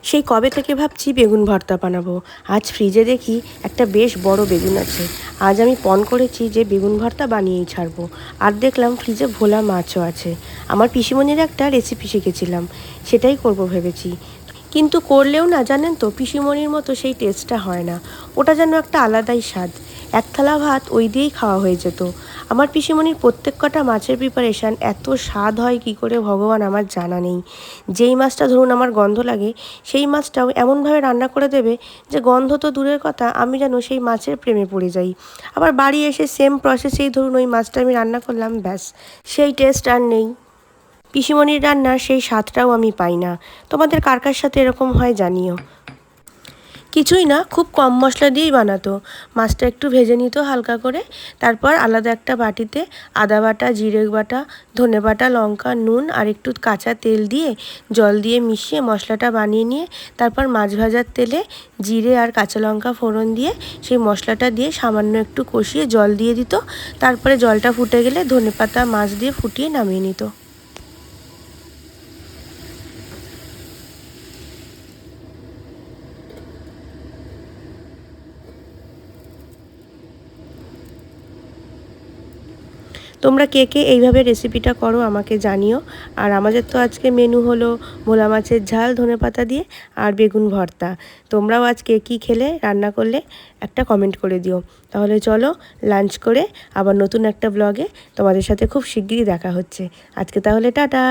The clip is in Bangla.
সেই কবে থেকে ভাবছি বেগুন ভর্তা বানাবো। আজ ফ্রিজে দেখি একটা বেশ বড় বেগুন আছে। আজ আমি পণ করেছি যে বেগুন ভর্তা বানিয়েই ছাড়বো। আর দেখলাম ফ্রিজে ভোলা মাছও আছে। আমার পিসিমণির একটা রেসিপি শিখেছিলাম, সেটাই করব ভেবেছি। কিন্তু করলেও না, জানেন তো, পিসিমণির মতো সেই টেস্টটা হয় না। ওটা যেন একটা আলাদাই স্বাদ। এক থালা ভাত ওই দিয়েই খাওয়া হয়ে যেত। আমার পিসিমণির প্রত্যেক কটা মাছের প্রিপারেশান এত স্বাদ হয় কী করে ভগবান আমার জানা নেই। যেই মাছটা ধরুন আমার গন্ধ লাগে, সেই মাছটাও এমনভাবে রান্না করে দেবে যে গন্ধ তো দূরের কথা, আমি যেন সেই মাছের প্রেমে পড়ে যাই। আবার বাড়ি এসে সেম প্রসেসেই ধরুন ওই মাছটা আমি রান্না করলাম, ব্যাস সেই টেস্ট আর নেই। পিসিমণির রান্নার সেই স্বাদটাও আমি পাই না। তোমাদের কার কার সাথে এরকম হয় জানিও। কিছুই না, খুব কম মশলা দিয়েই বানাতো। মাছটা একটু ভেজে নিত হালকা করে, তারপর আলাদা একটা বাটিতে আদা বাটা, জিরে বাটা, ধনে বাটা, লঙ্কা, নুন আর একটু কাঁচা তেল দিয়ে জল দিয়ে মিশিয়ে মশলাটা বানিয়ে নিয়ে তারপর মাছ ভাজার তেলে জিরে আর কাঁচা লঙ্কা ফোড়ন দিয়ে সেই মশলাটা দিয়ে সামান্য একটু কষিয়ে জল দিয়ে দিত। তারপরে জলটা ফুটে গেলে ধনেপাতা মাছ দিয়ে ফুটিয়ে নামিয়ে নিত। তোমরা কে কে এইভাবে রেসিপিটা করো আমাকে জানিও। আর আমাদের তো আজকে মেনু হলো ভোলা মাছের ঝাল ধনেপাতা দিয়ে আর বেগুন ভর্তা। তোমরাও আজ কে কী খেলে, রান্না করলে একটা কমেন্ট করে দিও। তাহলে চলো লাঞ্চ করে আবার নতুন একটা ব্লগে তোমাদের সাথে খুব শিগগিরই দেখা হচ্ছে। আজকে তাহলে টাটা।